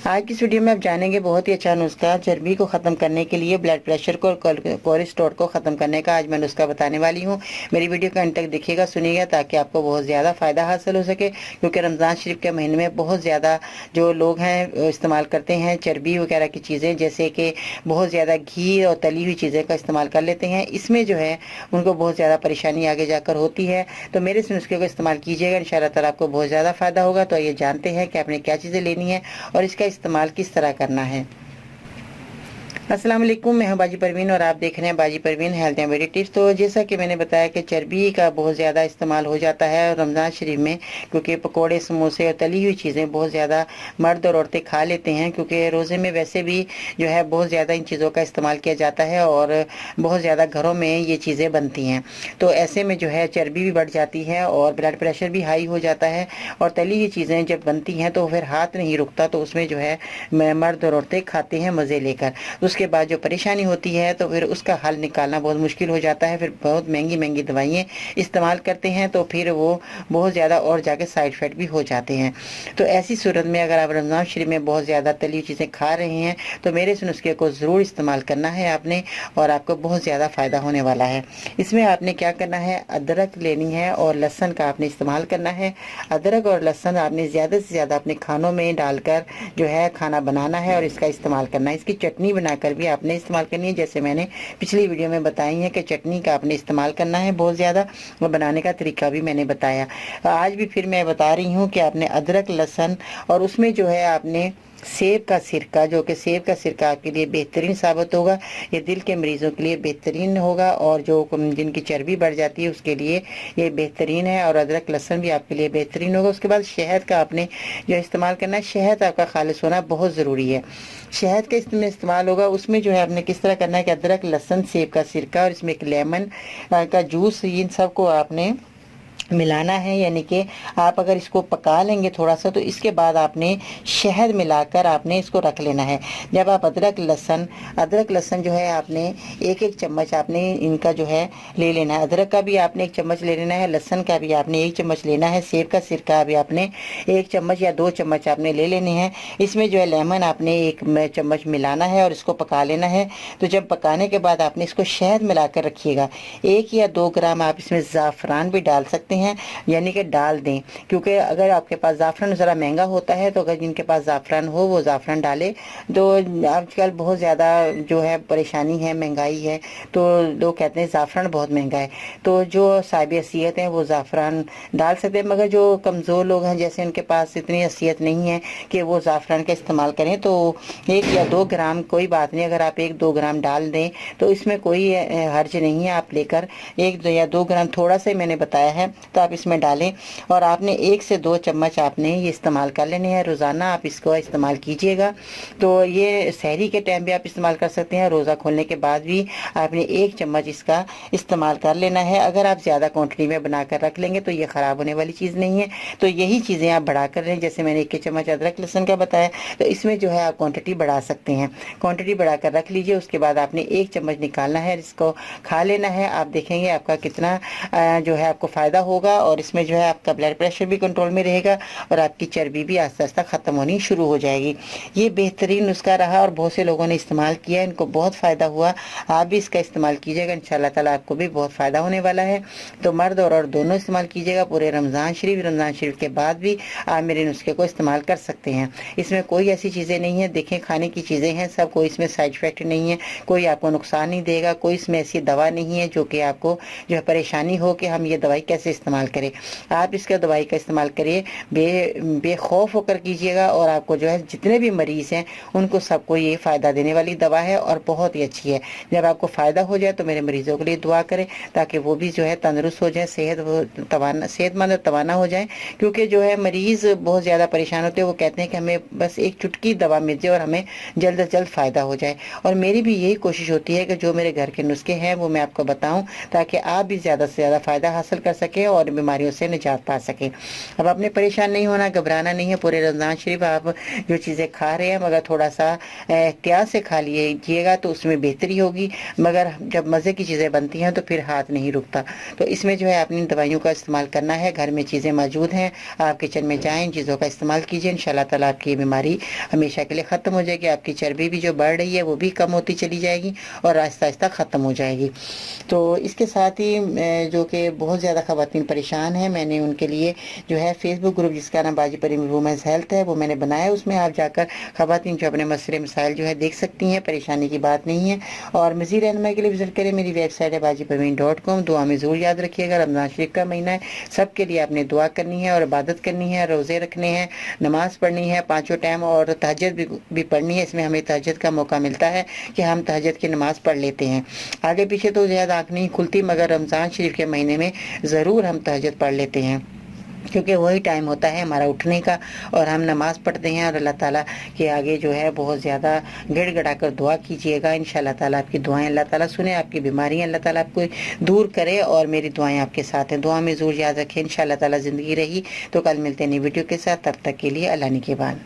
आज की इस वीडियो में आप जानेंगे बहुत ही अच्छा नुस्खा चर्बी को ख़त्म करने के लिए, ब्लड प्रेशर को और कोलेस्ट्रॉल को ख़त्म करने का आज मैं नुस्खा बताने वाली हूँ। मेरी वीडियो का अंत तक देखिएगा, सुनिएगा, ताकि आपको बहुत ज़्यादा फ़ायदा हासिल हो सके। क्योंकि रमज़ान शरीफ के महीने में बहुत ज़्यादा जो लोग हैं इस्तेमाल करते हैं चर्बी वगैरह की चीज़ें, जैसे कि बहुत ज़्यादा घी और तली हुई चीज़ें का इस्तेमाल कर लेते हैं। इसमें जो है उनको बहुत ज़्यादा परेशानी आगे जाकर होती है। तो मेरे इस नुस्खे को इस्तेमाल कीजिएगा, इंशाअल्लाह ताला आपको बहुत ज़्यादा फ़ायदा होगा। तो ये जानते हैं कि आपने क्या चीज़ें लेनी है और इसका इस्तेमाल किस तरह करना है। अस्सलाम वालेकुम, मैं हूं बाजी परवीन और आप देख रहे हैं बाजी Parveen health and beauty tips. तो जैसा कि मैंने बताया कि चर्बी का बहुत ज़्यादा इस्तेमाल हो जाता है रमज़ान शरीफ में, क्योंकि पकोड़े, समोसे और तली हुई चीज़ें बहुत ज़्यादा मर्द और औरतें खा लेते हैं। क्योंकि रोज़े में वैसे भी जो है बहुत ज़्यादा इन चीज़ों का इस्तेमाल किया जाता है और बहुत ज़्यादा घरों में ये चीज़ें बनती हैं। तो ऐसे में जो है चर्बी भी बढ़ जाती है और ब्लड प्रेशर भी हाई हो जाता है। और तली हुई चीज़ें जब बनती हैं तो फिर हाथ नहीं रुकता, तो उसमें जो है मर्द और औरतें खाते हैं मज़े लेकर। उसके बाद जो परेशानी होती है तो फिर उसका हल निकालना बहुत मुश्किल हो जाता है। फिर बहुत महंगी महंगी दवाइयाँ इस्तेमाल करते हैं, तो फिर वो बहुत ज़्यादा और जाके साइड इफेक्ट भी हो जाते हैं। तो ऐसी सूरत में अगर आप रमज़ान शरीफ में बहुत ज़्यादा तली हुई चीज़ें खा रहे हैं तो मेरे इस नुस्खे को ज़रूर इस्तेमाल करना है आपने, और आपको बहुत ज़्यादा फ़ायदा होने वाला है। इसमें आपने क्या करना है, अदरक लेनी है और लहसुन का आपने इस्तेमाल करना है। अदरक और लहसुन आपने ज़्यादा से ज़्यादा अपने खानों में डालकर जो है खाना बनाना है और इसका इस्तेमाल करना है। इसकी चटनी बनाकर भी आपने इस्तेमाल करनी है, जैसे मैंने पिछली वीडियो में बताई है कि चटनी का आपने इस्तेमाल करना है बहुत ज़्यादा, और बनाने का तरीका भी मैंने बताया। आज भी फिर मैं बता रही हूँ कि आपने अदरक, लहसुन और उसमें जो है आपने सेब का सिरका, जो कि सेब का सिरका आपके लिए बेहतरीन साबित होगा। ये दिल के मरीजों के लिए बेहतरीन होगा और जो जिनकी चर्बी बढ़ जाती है उसके लिए ये बेहतरीन है। और अदरक लहसुन भी आपके लिए बेहतरीन होगा। उसके बाद शहद का आपने जो इस्तेमाल करना है, शहद आपका खालिश होना बहुत ज़रूरी है। शहद का इसमें इस्तेमाल होगा, उसमें जो है आपने किस तरह करना है कि अदरक, लहसुन, सेब का सिरका और इसमें एक लेमन का जूस, इन सबको आपने मिलाना है। यानी कि आप अगर इसको पका लेंगे थोड़ा सा तो इसके बाद आपने शहद मिलाकर आपने इसको रख लेना है। जब आप अदरक लहसुन जो है आपने एक एक चम्मच आपने इनका जो है ले लेना है। अदरक का भी आपने एक चम्मच ले लेना है, लहसुन का भी आपने एक चम्मच लेना है, सेब का सिरका भी आपने एक चम्मच या 2 चम्मच आपने ले लेने हैं। इसमें जो है लेमन आपने एक चम्मच मिलाना है और इसको पका लेना है। तो जब पकाने के बाद आपने इसको शहद मिलाकर रखिएगा। 1 या 2 ग्राम आप इसमें ज़ाफ़रान भी डाल सकते हैं, यानी कि डाल दें। क्योंकि अगर आपके पास ज़ाफ़रान ज़रा महंगा होता है तो अगर जिनके पास ज़ाफ़रान हो वो ज़ाफ़रान डाले। तो आजकल बहुत ज़्यादा जो है परेशानी है, महंगाई है, तो लोग कहते हैं ज़ाफ़रान बहुत महंगा है। तो जो साहिब हैसियत हैं वो ज़ाफ़रान डाल सकते हैं, मगर जो कमज़ोर लोग हैं जैसे उनके पास इतनी हैसियत नहीं है कि वो ज़ाफ़रान का इस्तेमाल करें, तो 1 या 2 ग्राम कोई बात नहीं। अगर आप 1-2 ग्राम डाल दें तो इसमें कोई हर्ज नहीं है। आप लेकर 1 या 2 ग्राम थोड़ा सा मैंने बताया है तो आप इसमें डालें, और आपने 1 से 2 चम्मच आपने ये इस्तेमाल कर लेने हैं। रोज़ाना आप इसको इस्तेमाल कीजिएगा। तो ये सहरी के टाइम भी आप इस्तेमाल कर सकते हैं, रोज़ा खोलने के बाद भी आपने 1 चम्मच इसका इस्तेमाल कर लेना है। अगर आप ज़्यादा क्वांटिटी में बनाकर रख लेंगे तो ये ख़राब होने वाली चीज़ नहीं है। तो यही चीज़ें आप बढ़ा कर लें, जैसे मैंने 1 चम्मच अदरक लहसुन का बताया, तो इसमें जो है आप क्वान्टिटी बढ़ा सकते हैं। क्वान्टिटी बढ़ा कर रख लीजिए। उसके बाद आपने 1 चम्मच निकालना है, इसको खा लेना है। आप देखेंगे आपका कितना जो है आपको फ़ायदा होगा, और इसमें जो है आपका ब्लड प्रेशर भी कंट्रोल में रहेगा और आपकी चर्बी भी आस्ते आस्ते ख़त्म होनी शुरू हो जाएगी। ये बेहतरीन नुस्खा रहा और बहुत से लोगों ने इस्तेमाल किया, इनको बहुत फ़ायदा हुआ। आप भी इसका इस्तेमाल कीजिएगा, इंशाअल्लाह ताला आपको भी बहुत फ़ायदा होने वाला है। तो मर्द और औरत दोनों इस्तेमाल कीजिएगा। पूरे रमज़ान शरीफ के बाद भी आप मेरे नुस्खे को इस्तेमाल कर सकते हैं। इसमें कोई ऐसी चीज़ें नहीं है, देखें खाने की चीज़ें हैं सब, कोई इसमें साइड इफेक्ट नहीं है, कोई आपको नुकसान नहीं देगा, कोई इसमें ऐसी दवा नहीं है जो कि आपको जो है परेशानी हो कि हम ये दवाई कैसे इस्तेमाल करें। आप इसका दवाई का इस्तेमाल करिए, बेखौफ होकर कीजिएगा, और आपको जो है जितने भी मरीज़ हैं उनको सबको ये फ़ायदा देने वाली दवा है और बहुत ही अच्छी है। जब आपको फ़ायदा हो जाए तो मेरे मरीज़ों के लिए दुआ करें ताकि वो भी जो है तंदुरुस्त हो जाए, सेहतमंद और तवाना हो जाए। क्योंकि जो है मरीज़ बहुत ज़्यादा परेशान होते हैं, वो कहते हैं कि हमें बस एक चुटकी दवा मिल जाए और हमें जल्द से जल्द फ़ायदा हो जाए। और मेरी भी यही कोशिश होती है कि जो मेरे घर के नुस्खे हैं वो मैं आपको बताऊँ, ताकि आप भी ज़्यादा से ज़्यादा फ़ायदा हासिल कर सकें और बीमारियों से निजात पा सकें। अब आपने परेशान नहीं होना, घबराना नहीं है। पूरे रमज़ान शरीफ आप जो चीज़ें खा रहे हैं मगर थोड़ा सा एहतियात से खा लीजिएगा तो उसमें बेहतरी होगी, मगर जब मज़े की चीज़ें बनती हैं तो फिर हाथ नहीं रुकता। तो इसमें जो है अपनी दवाइयों का इस्तेमाल करना है। घर में चीज़ें मौजूद हैं, आप किचन में जाएँ, इन चीज़ों का इस्तेमाल कीजिए, इंशाल्लाह ताला आपकी बीमारी हमेशा के लिए ख़त्म हो जाएगी। आपकी चर्बी भी जो बढ़ रही है वो भी कम होती चली जाएगी और आहिस्ता आहिस्ता ख़त्म हो जाएगी। तो इसके साथ ही जो कि बहुत ज़्यादा ख़वातीन परेशान हैं, मैंने उनके लिए जो है फेसबुक ग्रुप जिसका नाम बाजी परी वुमेंस हेल्थ है वो मैंने बनाया। उसमें आप जाकर ख़वातीन जो अपने मसले मसाइल जो है देख सकती हैं, परेशानी की बात नहीं है। और मज़ीद रहनुमाई के लिए विजिट करें, मेरी वेबसाइट है bajiparveen.com। दुआ में ज़रूर याद रखिएगा, रमज़ान शरीफ का महीना है, सबके लिए आपने दुआ करनी है और इबादत करनी है, रोज़े रखने हैं, नमाज पढ़नी है 5 टाइम और तहज्जुद भी पढ़नी है। इसमें हमें तहज्जुद का मौका मिलता है कि हम तहज्जुद की नमाज़ पढ़ लेते हैं। आगे पीछे तो ज़्यादा आँख नहीं खुलती, मगर रमज़ान शरीफ के महीने में ज़रूर हम तहज्जुद पढ़ लेते हैं, क्योंकि वही टाइम होता है हमारा उठने का और हम नमाज़ पढ़ते हैं। और अल्लाह ताला के आगे जो है बहुत ज़्यादा गिड़गिड़ा कर दुआ कीजिएगा, इंशाल्लाह ताला आपकी दुआएं अल्लाह ताला सुने, आपकी बीमारियां अल्लाह ताला आपको दूर करे और मेरी दुआएं आपके साथ हैं। दुआ में ज़रूर याद रखें। इंशाल्लाह ताला ज़िंदगी रही तो कल मिलते हैं नई वीडियो के साथ, तब तक के लिए अल्लाह निगहबान।